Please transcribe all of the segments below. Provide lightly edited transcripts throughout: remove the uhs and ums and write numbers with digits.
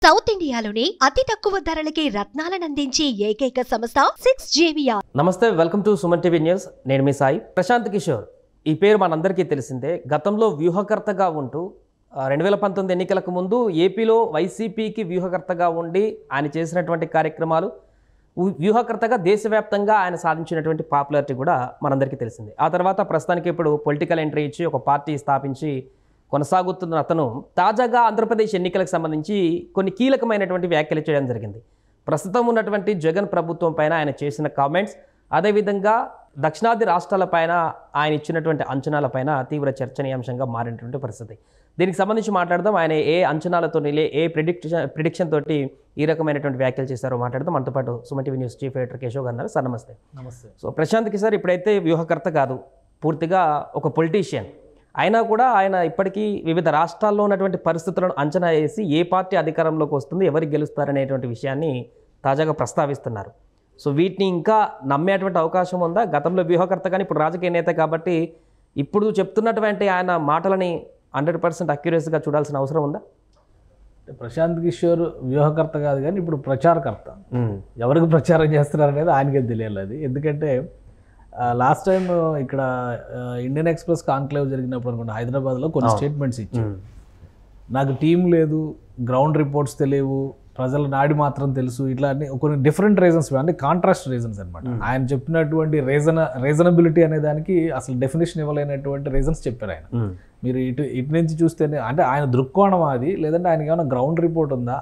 South ఇండియాలోనే అతి తక్కువ ధరలకి రత్నాలను అందించే ఏకైక సంస్థ 6JVR. నమస్తే, welcome to Suman TV news. నేను మీ సాయి. ప్రశాంత్ కిషోర్ ఈ పేరు మనందరికీ తెలిసిందే. గతంలో వ్యూహకర్తగా ఉంటూ 2019 ఎన్నికలకు ముందు ఏపీలో వైసీపీకి వ్యూహకర్తగా ఉండి ఆయన చేసినటువంటి కార్యక్రమాలు, వ్యూహకర్తగా దేశవ్యాప్తంగా ఆయన సాధించినటువంటి పాపులారిటీ కూడా మనందరికీ తెలిసిందే. ఆ తర్వాత ప్రస్తుతానికి ఇప్పుడు పొలిటికల్ ఎంట్రీ ఇచ్చి ఒక పార్టీ స్థాపించి కొనసాగుతున్న అతను తాజాగా ఆంధ్రప్రదేశ్ ఎన్నికలకు సంబంధించి కొన్ని కీలకమైనటువంటి వ్యాఖ్యలు చేయడం జరిగింది. ప్రస్తుతం ఉన్నటువంటి జగన్ ప్రభుత్వం పైన ఆయన చేసిన కామెంట్స్, అదేవిధంగా దక్షిణాది రాష్ట్రాలపైన ఆయన ఇచ్చినటువంటి అంచనాలపైన తీవ్ర చర్చనీయాంశంగా మారినటువంటి పరిస్థితి. దీనికి సంబంధించి మాట్లాడదాం. ఆయన ఏ అంచనాలతో ఏ ప్రిడిక్షన్ తోటి ఈ రకమైనటువంటి వ్యాఖ్యలు చేశారో మాట్లాడదాం. మనతో పాటు Suman TV news chief editor Keshav గారు ఉన్నారు. సార్ నమస్తే. నమస్తే. సో ప్రశాంత్కి సార్ ఇప్పుడైతే వ్యూహకర్త కాదు, పూర్తిగా ఒక పొలిటీషియన్ అయినా కూడా ఆయన ఇప్పటికీ వివిధ రాష్ట్రాల్లో ఉన్నటువంటి పరిస్థితులను అంచనా వేసి ఏ పార్టీ అధికారంలోకి వస్తుంది, ఎవరికి గెలుస్తారనేటువంటి విషయాన్ని తాజాగా ప్రస్తావిస్తున్నారు. సో వీటిని ఇంకా నమ్మేటువంటి అవకాశం ఉందా? గతంలో వ్యూహకర్త కానీ ఇప్పుడు రాజకీయ నేత కాబట్టి ఇప్పుడు చెప్తున్నటువంటి ఆయన మాటలని 100% అక్యురేసీగా చూడాల్సిన అవసరం ఉందా? ప్రశాంత్ కిషోర్ వ్యూహకర్త కాదు కానీ ఇప్పుడు ప్రచారకర్త. ఎవరికి ప్రచారం చేస్తున్నారు అనేది ఆయనకే తెలియాలి. ఎందుకంటే లాస్ట్ టైం ఇక్కడ ఇండియన్ ఎక్స్ప్రెస్ కాన్క్లేవ్ జరిగినప్పుడు అనుకుంటా హైదరాబాద్లో కొన్ని స్టేట్మెంట్స్ ఇచ్చారు. నాకు టీం లేదు, గ్రౌండ్ రిపోర్ట్స్ తెలియవు, ప్రజల నాడి మాత్రం తెలుసు, ఇట్లా అన్ని కొన్ని డిఫరెంట్ రీజన్స్, అంటే కాంట్రాస్ట్ రీజన్స్ అనమాట. ఆయన చెప్పినటువంటి రీజనబిలిటీ అనే దానికి అసలు డెఫినేషన్ ఇవ్వలేనటువంటి రీజన్స్ చెప్పారు ఆయన. మీరు ఇటు నుంచి చూస్తేనే అంటే ఆయన దృక్కోణం అది, లేదంటే ఆయనకి ఏమైనా గ్రౌండ్ రిపోర్ట్ ఉందా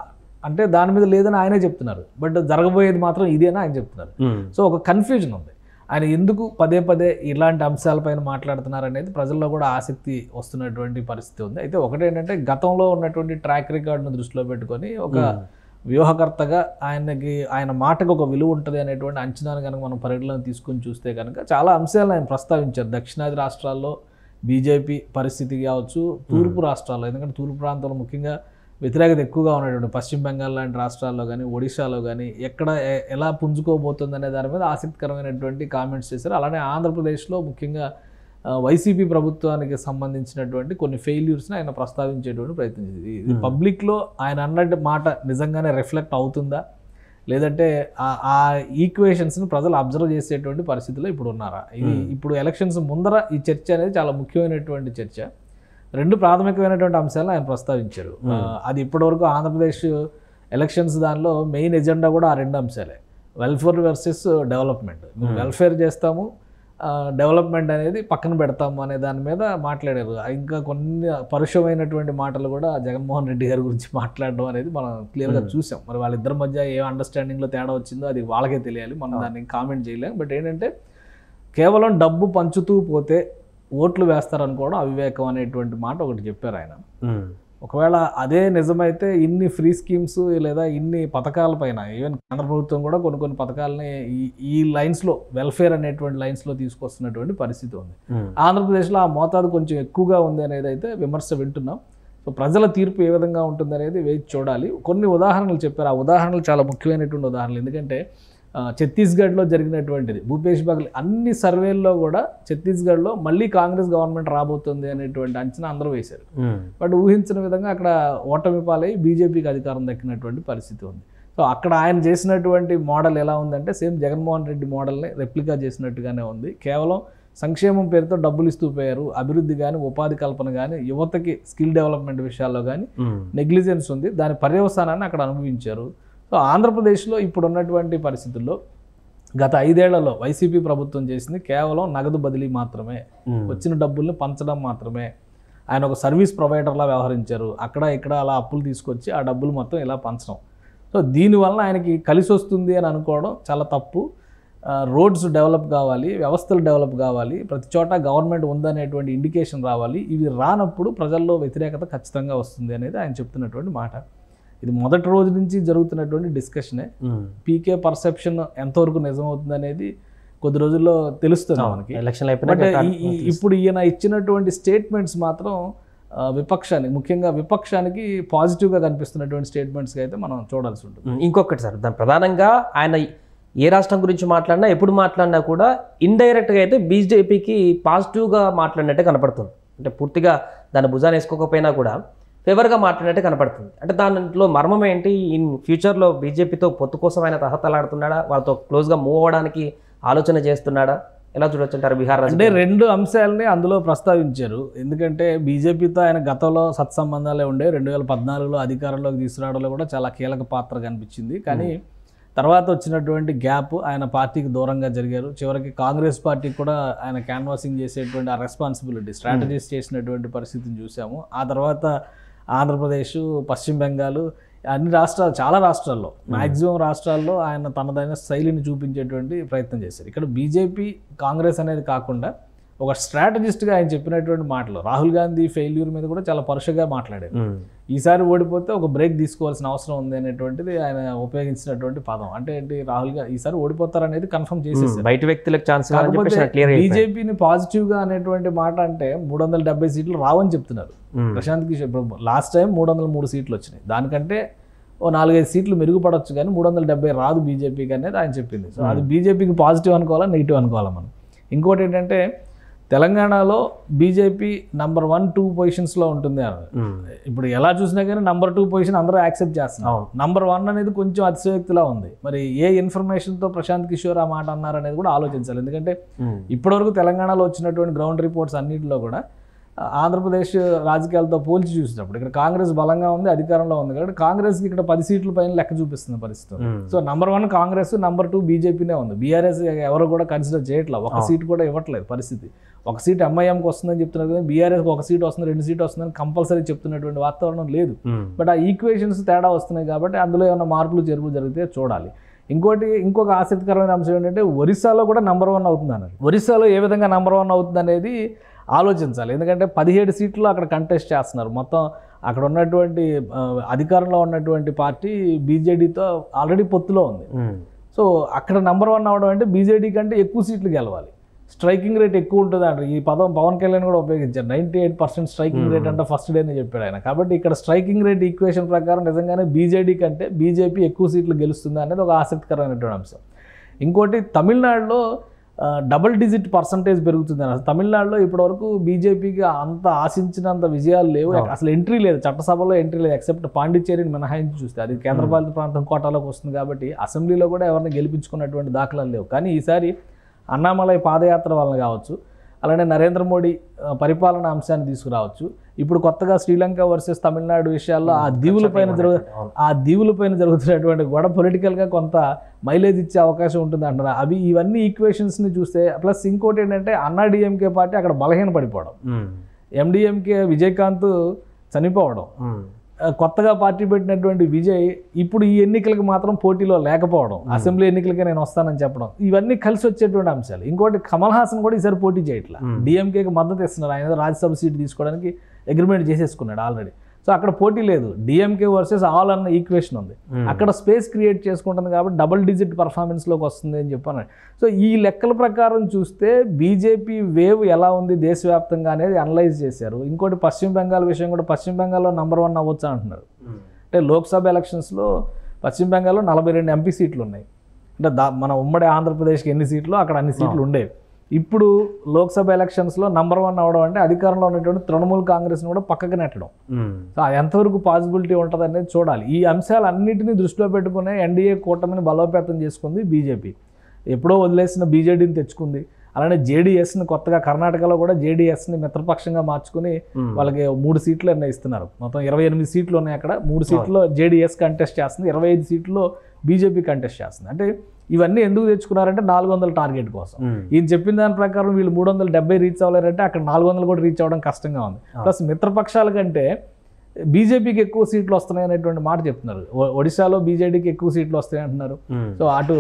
అంటే దాని మీద లేదని ఆయనే చెప్తున్నారు. బట్ జరగబోయేది మాత్రం ఇదే అని ఆయన చెప్తున్నారు. సో ఒక కన్ఫ్యూజన్ ఉంది. ఆయన ఎందుకు పదే పదే ఇలాంటి అంశాలపైన మాట్లాడుతున్నారు అనేది ప్రజల్లో కూడా ఆసక్తి వస్తున్నటువంటి పరిస్థితి ఉంది. అయితే ఒకటేంటంటే గతంలో ఉన్నటువంటి ట్రాక్ రికార్డును దృష్టిలో పెట్టుకొని ఒక వ్యూహకర్తగా ఆయన మాటకు ఒక విలువ ఉంటుంది అనేటువంటి అంచనాను కనుక మనం పరిగణలోకి తీసుకొని చూస్తే కనుక చాలా అంశాలను ఆయన ప్రస్తావించారు. దక్షిణాది రాష్ట్రాల్లో బీజేపీ పరిస్థితి కావచ్చు, తూర్పు రాష్ట్రాల్లో, ఎందుకంటే తూర్పు ప్రాంతంలో ముఖ్యంగా వ్యతిరేకత ఎక్కువగా ఉన్నటువంటి పశ్చిమ బెంగాల్ లాంటి రాష్ట్రాల్లో కానీ ఒడిశాలో కానీ ఎక్కడ ఎలా పుంజుకోబోతుంది అనే దాని మీద ఆసక్తికరమైనటువంటి కామెంట్స్ చేశారు. అలానే ఆంధ్రప్రదేశ్లో ముఖ్యంగా వైసీపీ ప్రభుత్వానికి సంబంధించినటువంటి కొన్ని ఫెయిల్యూర్స్ని ఆయన ప్రస్తావించేటువంటి ప్రయత్నం చేసింది. ఇది పబ్లిక్లో ఆయన అన్నట్టు మాట నిజంగానే రిఫ్లెక్ట్ అవుతుందా, లేదంటే ఆ ఈక్వేషన్స్ని ప్రజలు అబ్జర్వ్ చేసేటువంటి పరిస్థితిలో ఇప్పుడు ఉన్నారా? ఇది ఇప్పుడు ఎలక్షన్స్ ముందర ఈ చర్చ అనేది చాలా ముఖ్యమైనటువంటి చర్చ. రెండు ప్రాథమికమైనటువంటి అంశాలను ఆయన ప్రస్తావించారు. అది ఇప్పటివరకు ఆంధ్రప్రదేశ్ ఎలక్షన్స్ దానిలో మెయిన్ ఎజెండా కూడా ఆ రెండు అంశాలే, వెల్ఫేర్ వర్సెస్ డెవలప్మెంట్. వెల్ఫేర్ చేస్తాము, డెవలప్మెంట్ అనేది పక్కన పెడతాము అనే దాని మీద మాట్లాడారు. ఇంకా కొన్ని పరుషమైనటువంటి మాటలు కూడా జగన్మోహన్ రెడ్డి గారి గురించి మాట్లాడడం అనేది మనం క్లియర్గా చూసాం. మరి వాళ్ళిద్దరి మధ్య ఏ అండర్స్టాండింగ్లో తేడా వచ్చిందో అది వాళ్ళకే తెలియాలి, మనం దాన్ని కామెంట్ చేయలేం. బట్ ఏంటంటే కేవలం డబ్బు పంచుతూ పోతే ఓట్లు వేస్తారనుకోవడం అవివేకం అనేటువంటి మాట ఒకటి చెప్పారు ఆయన. ఒకవేళ అదే నిజమైతే ఇన్ని ఫ్రీ స్కీమ్స్ లేదా ఇన్ని పథకాల పైన ఈవెన్ కేంద్ర ప్రభుత్వం కూడా కొన్ని పథకాలని ఈ లైన్స్లో వెల్ఫేర్ అనేటువంటి లైన్స్లో తీసుకొస్తున్నటువంటి పరిస్థితి ఉంది. ఆంధ్రప్రదేశ్లో ఆ మోతాదు కొంచెం ఎక్కువగా ఉంది అనేది అయితే విమర్శ వింటున్నాం. సో ప్రజల తీర్పు ఏ విధంగా ఉంటుంది అనేది వేచి చూడాలి. కొన్ని ఉదాహరణలు చెప్పారు. ఆ ఉదాహరణలు చాలా ముఖ్యమైనటువంటి ఉదాహరణలు. ఎందుకంటే ఛత్తీస్గఢ్లో జరిగినటువంటిది, భూపేష్ బఘెల్ అన్ని సర్వేల్లో కూడా ఛత్తీస్గఢ్లో మళ్ళీ కాంగ్రెస్ గవర్నమెంట్ రాబోతుంది అనేటువంటి అంచనా అందరూ వేశారు. బట్ ఊహించిన విధంగా అక్కడ ఓటమి పాలై బీజేపీకి అధికారం దక్కినటువంటి పరిస్థితి ఉంది. సో అక్కడ ఆయన చేసినటువంటి మోడల్ ఎలా ఉందంటే సేమ్ జగన్మోహన్ రెడ్డి మోడల్ని రెప్లికా చేసినట్టుగానే ఉంది. కేవలం సంక్షేమం పేరుతో డబ్బులు ఇస్తూ పోయారు. అభివృద్ధి కానీ ఉపాధి కల్పన కానీ యువతకి స్కిల్ డెవలప్మెంట్ విషయాల్లో కానీ నెగ్లిజెన్స్ ఉంది. దాని పర్యవసానాన్ని అక్కడ అనుభవించారు. సో ఆంధ్రప్రదేశ్లో ఇప్పుడు ఉన్నటువంటి పరిస్థితుల్లో గత 5 ఏళ్లలో వైసీపీ ప్రభుత్వం చేసింది కేవలం నగదు బదిలీ మాత్రమే, వచ్చిన డబ్బుల్ని పంచడం మాత్రమే. ఆయన ఒక సర్వీస్ ప్రొవైడర్లా వ్యవహరించారు. అక్కడ ఇక్కడ అలా అప్పులు తీసుకొచ్చి ఆ డబ్బులు మొత్తం ఇలా పంచడం. సో దీనివల్ల ఆయనకి కలిసి వస్తుంది అని అనుకోవడం చాలా తప్పు. రోడ్స్ డెవలప్ కావాలి, వ్యవస్థలు డెవలప్ కావాలి, ప్రతి చోట గవర్నమెంట్ ఉందనేటువంటి ఇండికేషన్ రావాలి. ఇవి రానప్పుడు ప్రజల్లో వ్యతిరేకత ఖచ్చితంగా వస్తుంది అనేది ఆయన చెప్తున్నటువంటి మాట. ఇది మొదటి రోజు నుంచి జరుగుతున్నటువంటి డిస్కషనే. పీకే పర్సెప్షన్ ఎంతవరకు నిజమవుతుంది అనేది కొద్ది రోజుల్లో తెలుస్తుంది మనకి. బట్ ఇప్పుడు ఈయన ఇచ్చినటువంటి స్టేట్మెంట్స్ మాత్రం విపక్షానికి, ముఖ్యంగా విపక్షానికి పాజిటివ్గా కనిపిస్తున్నటువంటి స్టేట్మెంట్స్గా అయితే మనం చూడాల్సి ఉంటుంది. ఇంకొకటి సార్, దాని ప్రధానంగా ఆయన ఏ రాష్ట్రం గురించి మాట్లాడినా ఎప్పుడు మాట్లాడినా కూడా ఇండైరెక్ట్గా అయితే బీజేపీకి పాజిటివ్గా మాట్లాడినట్టే కనపడుతుంది. అంటే పూర్తిగా దాన్ని భుజాన్ని వేసుకోకపోయినా కూడా ఫేవర్గా మాట్లాడినట్టు కనపడుతుంది. అంటే దాంట్లో మర్మం ఏంటి? ఇన్ ఫ్యూచర్లో బీజేపీతో పొత్తు కోసం ఆయన తహతలాడుతున్నాడా, వాళ్ళతో క్లోజ్గా మూవ్ అవ్వడానికి ఆలోచన చేస్తున్నాడా? ఎలా చూడొచ్చు అంటారు బీహార్ అంటే 2 అంశాలని అందులో ప్రస్తావించారు. ఎందుకంటే బీజేపీతో ఆయన గతంలో సత్సంబంధాలే ఉండే, 2014లో అధికారంలోకి తీసుకురావడంలో కూడా చాలా కీలక పాత్ర కనిపించింది. కానీ తర్వాత వచ్చినటువంటి గ్యాప్, ఆయన పార్టీకి దూరంగా జరిగారు. చివరికి కాంగ్రెస్ పార్టీకి కూడా ఆయన క్యాన్వాసింగ్ చేసేటువంటి ఆ రెస్పాన్సిబిలిటీ, స్ట్రాటజీస్ చేసినటువంటి పరిస్థితిని చూసాము. ఆ తర్వాత ఆంధ్రప్రదేశ్, పశ్చిమ బెంగాల్, అన్ని రాష్ట్రాలు, చాలా రాష్ట్రాల్లో, మ్యాక్సిమం రాష్ట్రాల్లో ఆయన తనదైన శైలిని చూపించేటువంటి ప్రయత్నం చేశారు. ఇక్కడ బీజేపీ కాంగ్రెస్ అనేది కాకుండా ఒక స్ట్రాటజిస్ట్గా ఆయన చెప్పినటువంటి మాటలు, రాహుల్ గాంధీ ఫెయిల్యూర్ మీద కూడా చాలా పరుషగా మాట్లాడారు. ఈసారి ఓడిపోతే ఒక బ్రేక్ తీసుకోవాల్సిన అవసరం ఉంది అనేటువంటిది ఆయన ఉపయోగించినటువంటి పదం. అంటే ఏంటి, రాహుల్ గాంధీ ఈసారి ఓడిపోతారనేది కన్ఫర్మ్ చేసేసారు. బయట వ్యక్తులకు ఛాన్స్. బీజేపీని పాజిటివ్గా అనేటువంటి మాట అంటే 370 సీట్లు రావని చెప్తున్నారు ప్రశాంత్ కిషోర్. లాస్ట్ టైం 303 సీట్లు వచ్చినాయి, దానికంటే ఓ 4-5 సీట్లు మెరుగుపడవచ్చు, కానీ 370 రాదు బీజేపీకి అనేది ఆయన చెప్పింది. సో అది బీజేపీకి పాజిటివ్ అనుకోవాలా, నెగిటివ్ అనుకోవాలా మనం. ఇంకోటి ఏంటంటే తెలంగాణలో బీజేపీ నంబర్ 1-2 పొజిషన్స్లో ఉంటుంది అన్నారు. ఇప్పుడు ఎలా చూసినా కానీ నంబర్ 2 పొజిషన్ అందరూ యాక్సెప్ట్ చేస్తున్నారు. నంబర్ 1 అనేది కొంచెం అతిశయోక్తిలా ఉంది. మరి ఏ ఇన్ఫర్మేషన్తో ప్రశాంత్ కిషోర్ ఆ మాట అన్నారు అనేది కూడా ఆలోచించాలి. ఎందుకంటే ఇప్పటివరకు తెలంగాణలో వచ్చినటువంటి గ్రౌండ్ రిపోర్ట్స్ అన్నింటిలో కూడా ఆంధ్రప్రదేశ్ రాజకీయాలతో పోల్చి చూసినప్పుడు ఇక్కడ కాంగ్రెస్ బలంగా ఉంది, అధికారంలో ఉంది. కాబట్టి కాంగ్రెస్కి ఇక్కడ 10 సీట్ల పైన లెక్క చూపిస్తున్న పరిస్థితి. సో నంబర్ 1 కాంగ్రెస్, నంబర్ 2 బీజేపీనే ఉంది. బీఆర్ఎస్ ఎవరు కూడా కన్సిడర్ చేయట్లేదు, ఒక సీట్ కూడా ఇవ్వట్లేదు పరిస్థితి. ఒక సీట్ ఎంఐఎంకి వస్తుందని చెప్తున్నారు కదా, బీఆర్ఎస్కి 1 సీట్ వస్తుంది, 2 సీట్ వస్తుందని కంపల్సరీ చెప్తున్నటువంటి వాతావరణం లేదు. బట్ ఆ ఈక్వేషన్స్ తేడా వస్తున్నాయి కాబట్టి అందులో ఏమైనా మార్పులు చేర్పులు జరిగితే చూడాలి. ఇంకొక ఆసక్తికరమైన అంశం ఏంటంటే ఒరిస్సాలో కూడా నంబర్ 1 అవుతుంది అన్నారు. ఒరిస్సాలో ఏ విధంగా నంబర్ 1 అవుతుంది అనేది ఆలోచించాలి. ఎందుకంటే 17 సీట్లు అక్కడ కంటెస్ట్ చేస్తున్నారు. మొత్తం అక్కడ ఉన్నటువంటి అధికారంలో ఉన్నటువంటి పార్టీ బీజేడీతో ఆల్రెడీ పొత్తులో ఉంది. సో అక్కడ నంబర్ 1 అవడం అంటే బీజేడీ కంటే ఎక్కువ సీట్లు గెలవాలి, స్ట్రైకింగ్ రేట్ ఎక్కువ ఉంటుంది అంటారు. ఈ పదం పవన్ కళ్యాణ్ కూడా ఉపయోగించారు. 98% స్ట్రైకింగ్ రేట్ అంటే ఫస్ట్ డేనే చెప్పాడు ఆయన. కాబట్టి ఇక్కడ స్ట్రైకింగ్ రేట్ ఈక్వేషన్ ప్రకారం నిజంగానే బీజేడీ కంటే బీజేపీ ఎక్కువ సీట్లు గెలుస్తుంది అనేది ఒక ఆసక్తికరమైనటువంటి అంశం. ఇంకోటి, తమిళనాడులో డబుల్ డిజిట్ పర్సంటేజ్ పెరుగుతుంది అసలు. తమిళనాడులో ఇప్పటివరకు బీజేపీకి అంత ఆశించినంత విజయాలు లేవు, అసలు ఎంట్రీ లేదు, చట్టసభలో ఎంట్రీ లేదు, ఎక్సెప్ట్ పాండిచ్చేరిని మినహాయించి చూస్తే. అది కేంద్రపాలిత ప్రాంతం కోటాలోకి వస్తుంది కాబట్టి అసెంబ్లీలో కూడా ఎవరిని గెలిపించుకున్నటువంటి దాఖలాలు లేవు. కానీ ఈసారి అన్నామలై పాదయాత్ర వలన కావచ్చు, అలానే నరేంద్ర మోడీ పరిపాలన అంశాన్ని తీసుకురావచ్చు, ఇప్పుడు కొత్తగా శ్రీలంక వర్సెస్ తమిళనాడు విషయాల్లో ఆ దీవులపైన జరుగుతున్నటువంటి గొడవ పొలిటికల్గా కొంత మైలేజ్ ఇచ్చే అవకాశం ఉంటుంది అంటారు. ఇవన్నీ ఈక్వేషన్స్ని చూస్తే, ప్లస్ ఇంకోటి ఏంటంటే అన్నా డిఎంకే పార్టీ అక్కడ బలహీన పడిపోవడం, ఎండిఎంకే విజయకాంత్ చనిపోవడం, కొత్తగా పార్టీ పెట్టినటువంటి విజయ్ ఇప్పుడు ఈ ఎన్నికలకు మాత్రం పోటీలో లేకపోవడం, అసెంబ్లీ ఎన్నికలకే నేను వస్తానని చెప్పడం, ఇవన్నీ కలిసి వచ్చేటువంటి అంశాలు. ఇంకోటి, కమల్ హాసన్ కూడా ఈసారి పోటీ చేయట్లా, డిఎంకేకి మద్దతు ఇస్తున్నారు. ఆయన రాజ్యసభ సీట్ తీసుకోవడానికి అగ్రిమెంట్ చేసేసుకున్నాడు ఆల్రెడీ. సో అక్కడ పోటీ లేదు, డిఎంకే వర్సెస్ ఆల్ అన్న ఈక్వేషన్ ఉంది. అక్కడ స్పేస్ క్రియేట్ చేసుకుంటుంది కాబట్టి డబుల్ డిజిట్ పర్ఫార్మెన్స్లోకి వస్తుంది అని చెప్పాను. సో ఈ లెక్కల ప్రకారం చూస్తే బీజేపీ వేవ్ ఎలా ఉంది దేశవ్యాప్తంగా అనేది అనలైజ్ చేశారు. ఇంకోటి, పశ్చిమ బెంగాల్ విషయం కూడా, పశ్చిమ బెంగాల్లో నంబర్ 1 అవ్వచ్చు అంటున్నారు. అంటే లోక్సభ ఎలక్షన్స్లో పశ్చిమ బెంగాల్లో 42 ఎంపీ సీట్లు ఉన్నాయి. అంటే మన ఉమ్మడి ఆంధ్రప్రదేశ్కి ఎన్ని సీట్లు, అక్కడ అన్ని సీట్లు ఉండేవి. ఇప్పుడు లోక్సభ ఎలక్షన్స్లో నంబర్ 1 అవడం అంటే అధికారంలో ఉన్నటువంటి తృణమూల్ కాంగ్రెస్ని కూడా పక్కకు నెట్టడం. సో ఎంతవరకు పాసిబిలిటీ ఉంటుంది అనేది చూడాలి. ఈ అంశాలన్నింటినీ దృష్టిలో పెట్టుకునే ఎన్డీఏ కూటమిని బలోపేతం చేసుకుంది బీజేపీ. ఎప్పుడో వదిలేసిన బీజేడీని తెచ్చుకుంది. అలానే జేడీఎస్ని కొత్తగా కర్ణాటకలో కూడా జేడీఎస్ని మిత్రపక్షంగా మార్చుకుని వాళ్ళకి 3 సీట్లు ఇస్తున్నారు. మొత్తం 28 సీట్లు ఉన్నాయి అక్కడ. 3 సీట్లు జేడీఎస్ కంటెస్ట్ చేస్తుంది, 25 సీట్లు బీజేపీ కంటెస్ట్ చేస్తుంది. అంటే ఇవన్నీ ఎందుకు తెచ్చుకున్నారంటే 400 టార్గెట్ కోసం. ఈయన చెప్పిన దాని ప్రకారం వీళ్ళు 370 రీచ్ అవ్వలేరంటే అక్కడ 400 కూడా రీచ్ అవ్వడం కష్టంగా ఉంది. ప్లస్ మిత్రపక్షాల కంటే బీజేపీకి ఎక్కువ సీట్లు వస్తున్నాయి అనేటువంటి మాట చెప్తున్నారు. ఒడిశాలో బీజేడీకి ఎక్కువ సీట్లు వస్తాయి అంటున్నారు. సో అటు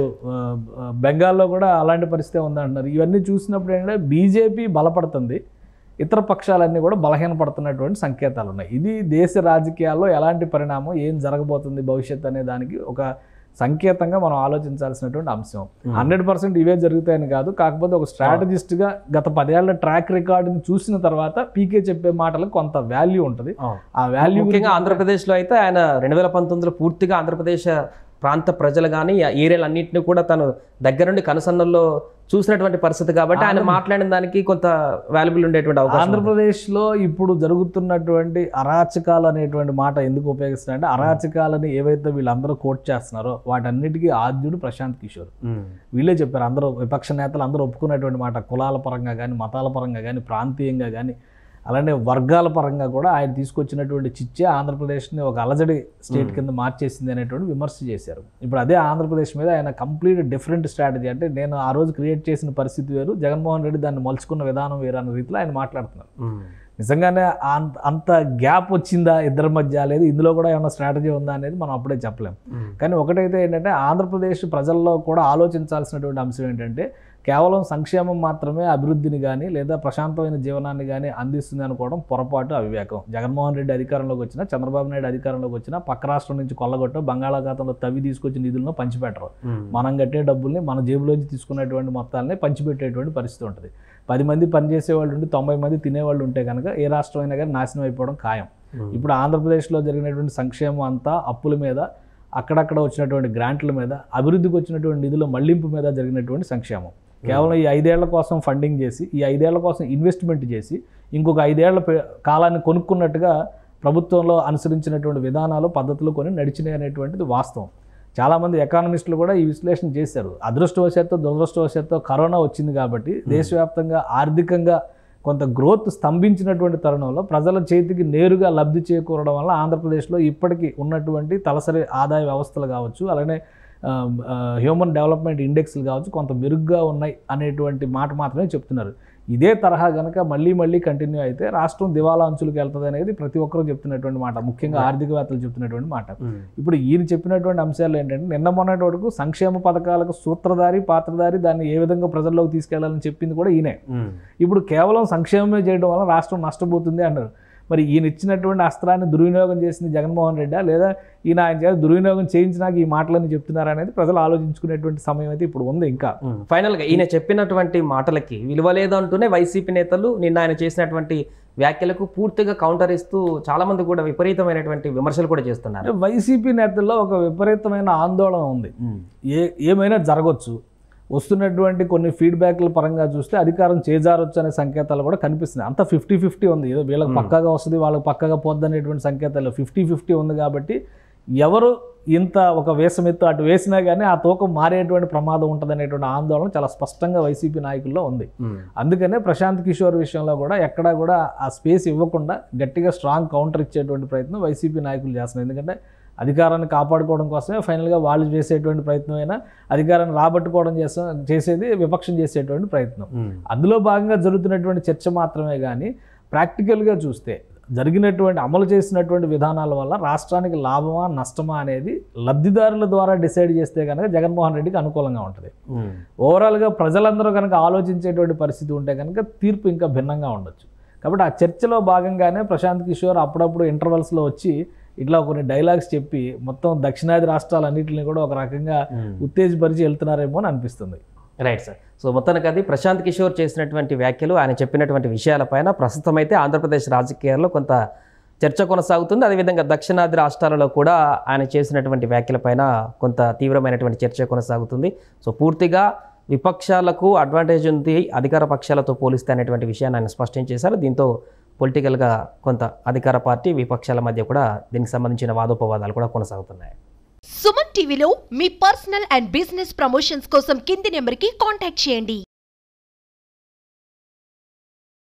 బెంగాల్లో కూడా అలాంటి పరిస్థితి ఉందంటున్నారు. ఇవన్నీ చూసినప్పుడు ఏంటంటే బీజేపీ బలపడుతుంది, ఇతర పక్షాలన్నీ కూడా బలహీనపడుతున్నటువంటి సంకేతాలు ఉన్నాయి. ఇది దేశ రాజకీయాల్లో ఎలాంటి పరిణామం, ఏం జరగబోతుంది భవిష్యత్తు అనే దానికి ఒక సంకేతంగా మనం ఆలోచించాల్సినటువంటి అంశం. 100% ఇవే జరుగుతాయని కాదు, కాకపోతే ఒక స్ట్రాటజిస్ట్గా గత 10 ఏళ్ల ట్రాక్ రికార్డుని చూసిన తర్వాత పీకే చెప్పే మాటలకు కొంత వాల్యూ ఉంటుంది. ఆ వాల్యూ ముఖ్యంగా ఆంధ్రప్రదేశ్లో అయితే ఆయన 2019లో పూర్తిగా ఆంధ్రప్రదేశ్ ప్రాంత ప్రజలు కానీ ఆ ఏరియాలన్నింటినీ కూడా తను దగ్గర నుండి కనుసన్నల్లో చూసినటువంటి పరిస్థితి కాబట్టి ఆయన మాట్లాడిన దానికి కొంత వాల్యుబుల్ ఉండేటువంటి అవకాశం. ఆంధ్రప్రదేశ్లో ఇప్పుడు జరుగుతున్నటువంటి అరాచకాలు అనేటువంటి మాట ఎందుకు ఉపయోగిస్తున్నారంటే అరాచకాలని ఏవైతే వీళ్ళందరూ కోట్ చేస్తున్నారో వాటన్నిటికీ ఆద్యుడు ప్రశాంత్ కిషోర్. వీళ్ళే చెప్పారు, అందరూ విపక్ష నేతలు అందరూ ఒప్పుకున్నటువంటి మాట. కులాల పరంగా కానీ, మతాల పరంగా కానీ, ప్రాంతీయంగా కానీ, అలానే వర్గాల పరంగా కూడా ఆయన తీసుకొచ్చినటువంటి చిచ్చే ఆంధ్రప్రదేశ్ని ఒక అలజడి స్టేట్ కింద మార్చేసింది అనేటువంటి విమర్శ చేశారు. ఇప్పుడు అదే ఆంధ్రప్రదేశ్ మీద ఆయన కంప్లీట్ డిఫరెంట్ స్ట్రాటజీ, అంటే నేను ఆ రోజు క్రియేట్ చేసిన పరిస్థితి వేరు, జగన్మోహన్ రెడ్డి దాన్ని మలుచుకున్న విధానం వేరు అన్న రీతిలో ఆయన మాట్లాడుతున్నారు. నిజంగానే అంత గ్యాప్ వచ్చిందా ఇద్దరి మధ్య, లేదు ఇందులో కూడా ఏమైనా స్ట్రాటజీ ఉందా అనేది మనం అప్పుడే చెప్పలేం. కానీ ఒకటైతే ఏంటంటే ఆంధ్రప్రదేశ్ ప్రజల్లో కూడా ఆలోచించాల్సినటువంటి అంశం ఏంటంటే కేవలం సంక్షేమం మాత్రమే అభివృద్ధిని కానీ లేదా ప్రశాంతమైన జీవనాన్ని కానీ అందిస్తుంది అనుకోవడం పొరపాటు, అవివేకం. జగన్మోహన్ రెడ్డి అధికారంలోకి వచ్చినా, చంద్రబాబు నాయుడు అధికారంలోకి వచ్చినా పక్క రాష్ట్రం నుంచి కొల్లగొట్ట బంగాళాఖాతంలో తవ్వి తీసుకొచ్చి నిధులను పంచిపెట్టరు. మనం కట్టే డబ్బుల్ని మన జేబులోంచి తీసుకునేటువంటి మొత్తాలని పంచిపెట్టేటువంటి పరిస్థితి ఉంటుంది. 10 మంది పనిచేసే వాళ్ళు ఉండి 90 మంది తినేవాళ్ళు ఉంటే కనుక ఏ రాష్ట్రం అయినా కానీ నాశనం అయిపోవడం ఖాయం. ఇప్పుడు ఆంధ్రప్రదేశ్లో జరిగినటువంటి సంక్షేమం అంతా అప్పుల మీద, అక్కడక్కడ వచ్చినటువంటి గ్రాంట్ల మీద, అభివృద్ధికి వచ్చినటువంటి నిధుల మళ్లింపు మీద జరిగినటువంటి సంక్షేమం. కేవలం ఈ 5 ఏళ్ల కోసం ఫండింగ్ చేసి, ఈ 5 ఏళ్ల కోసం ఇన్వెస్ట్మెంట్ చేసి, ఇంకొక 5 ఏళ్ల కాలాన్ని కొనుక్కున్నట్టుగా ప్రభుత్వంలో అనుసరించినటువంటి విధానాలు, పద్ధతులు కొన్ని నడిచినాయి అనేటువంటిది వాస్తవం. చాలామంది ఎకానమిస్టులు కూడా ఈ విశ్లేషణ చేశారు. అదృష్టవశాత్తు దురదృష్టవశాత్తు కరోనా వచ్చింది కాబట్టి దేశవ్యాప్తంగా ఆర్థికంగా కొంత గ్రోత్ స్తంభించినటువంటి తరుణంలో ప్రజల చేతికి నేరుగా లబ్ధి చేకూరడం వల్ల ఆంధ్రప్రదేశ్లో ఇప్పటికీ ఉన్నటువంటి తలసరి ఆదాయ వ్యవస్థలు కావచ్చు, అలానే హ్యూమన్ డెవలప్మెంట్ ఇండెక్స్లు కావచ్చు కొంత మెరుగ్గా ఉన్నాయి అనేటువంటి మాట మాత్రమే చెప్తున్నారు. ఇదే తరహా కనుక మళ్ళీ కంటిన్యూ అయితే రాష్ట్రం దివాలా అంచులకు వెళ్తుంది అనేది ప్రతి ఒక్కరూ చెప్తున్నటువంటి మాట, ముఖ్యంగా ఆర్థికవేత్తలు చెప్తున్నటువంటి మాట. ఇప్పుడు ఈయన చెప్పినటువంటి అంశాలు ఏంటంటే నిన్న మొన్నటి వరకు సంక్షేమ పథకాలకు సూత్రధారి, పాత్రధారి, దాన్ని ఏ విధంగా ప్రజల్లోకి తీసుకెళ్లాలని చెప్పింది కూడా ఈయనే. ఇప్పుడు కేవలం సంక్షేమమే చేయడం వల్ల రాష్ట్రం నష్టపోతుంది అన్నారు. మరి ఈయన ఇచ్చినటువంటి అస్త్రాన్ని దుర్వినియోగం చేసింది జగన్మోహన్ రెడ్డి, లేదా ఈయన ఆయన చేత దుర్వినియోగం చేయించినాక ఈ మాటలన్నీ చెప్తున్నారు అనేది ప్రజలు ఆలోచించుకునేటువంటి సమయం అయితే ఇప్పుడు ఉంది. ఇంకా ఫైనల్గా ఈయన చెప్పినటువంటి మాటలకి విలువ లేదంటూనే వైసీపీ నేతలు నిన్న ఆయన చేసినటువంటి వ్యాఖ్యలకు పూర్తిగా కౌంటర్ ఇస్తూ చాలా మంది కూడా విపరీతమైనటువంటి విమర్శలు కూడా చేస్తున్నారు. వైసీపీ నేతల్లో ఒక విపరీతమైన ఆందోళన ఉంది. ఏమైనా జరగవచ్చు, వస్తున్నటువంటి కొన్ని ఫీడ్బ్యాక్ల పరంగా చూస్తే అధికారం చేజారొచ్చు అనే సంకేతాలు కూడా కనిపిస్తున్నాయి. అంత 50-50 ఉంది. ఏదో వీళ్ళకి పక్కగా వస్తుంది, వాళ్ళకి పక్కగా పోద్ది అనేటువంటి సంకేతాలు 50-50 ఉంది. కాబట్టి ఎవరు ఇంత ఒక వేసమెత్తు అటు వేసినా కానీ ఆ తూకం మారేటువంటి ప్రమాదం ఉంటుంది అనేటువంటి ఆందోళన చాలా స్పష్టంగా వైసీపీ నాయకుల్లో ఉంది. అందుకనే ప్రశాంత్ కిషోర్ విషయంలో కూడా ఎక్కడా కూడా ఆ స్పేస్ ఇవ్వకుండా గట్టిగా స్ట్రాంగ్ కౌంటర్ ఇచ్చేటువంటి ప్రయత్నం వైసీపీ నాయకులు చేస్తున్నారు. ఎందుకంటే అధికారాన్ని కాపాడుకోవడం కోసమే ఫైనల్గా వాళ్ళు చేసేటువంటి ప్రయత్నం అయినా అధికారాన్ని రాబట్టుకోవడం చేసేది విపక్షం చేసేటువంటి ప్రయత్నం. అందులో భాగంగా జరుగుతున్నటువంటి చర్చ మాత్రమే కానీ ప్రాక్టికల్గా చూస్తే జరిగినటువంటి అమలు చేసినటువంటి విధానాల వల్ల రాష్ట్రానికి లాభమా నష్టమా అనేది లబ్ధిదారుల ద్వారా డిసైడ్ చేస్తే కనుక జగన్మోహన్ రెడ్డికి అనుకూలంగా ఉంటుంది. ఓవరాల్గా ప్రజలందరూ కనుక ఆలోచించేటువంటి పరిస్థితి ఉంటే కనుక తీర్పు ఇంకా భిన్నంగా ఉండొచ్చు. కాబట్టి ఆ చర్చలో భాగంగానే ప్రశాంత్ కిషోర్ అప్పుడప్పుడు ఇంటర్వెల్స్లో వచ్చి ఇట్లా కొన్ని డైలాగ్స్ చెప్పి మొత్తం దక్షిణాది రాష్ట్రాలన్నింటినీ కూడా ఒక రకంగా ఉత్తేజపరిచి వెళ్తున్నారేమో అని అనిపిస్తుంది. Right sir. సో మొత్తానికి అది ప్రశాంత్ కిషోర్ చేసినటువంటి వ్యాఖ్యలు, ఆయన చెప్పినటువంటి విషయాలపైన ప్రస్తుతం అయితే ఆంధ్రప్రదేశ్ రాజకీయాల్లో కొంత చర్చ కొనసాగుతుంది. అదేవిధంగా దక్షిణాది రాష్ట్రాలలో కూడా ఆయన చేసినటువంటి వ్యాఖ్యలపైన కొంత తీవ్రమైనటువంటి చర్చ కొనసాగుతుంది. సో పూర్తిగా విపక్షాలకు అడ్వాంటేజ్ ఉంది అధికార పక్షాలతో పోలిస్తే అనేటువంటి విషయాన్ని ఆయన స్పష్టం చేశారు. దీంతో పొలిటికల్గా కొంత అధికార పార్టీ విపక్షాల మధ్య కూడా దీనికి సంబంధించిన వాదోపవాదాలు కూడా కొనసాగుతున్నాయి. సుమన్ టీవీలో మీ పర్సనల్ అండ్ బిజినెస్ ప్రమోషన్స్ కోసం కింది నెంబర్కి కాంటాక్ట్ చేయండి.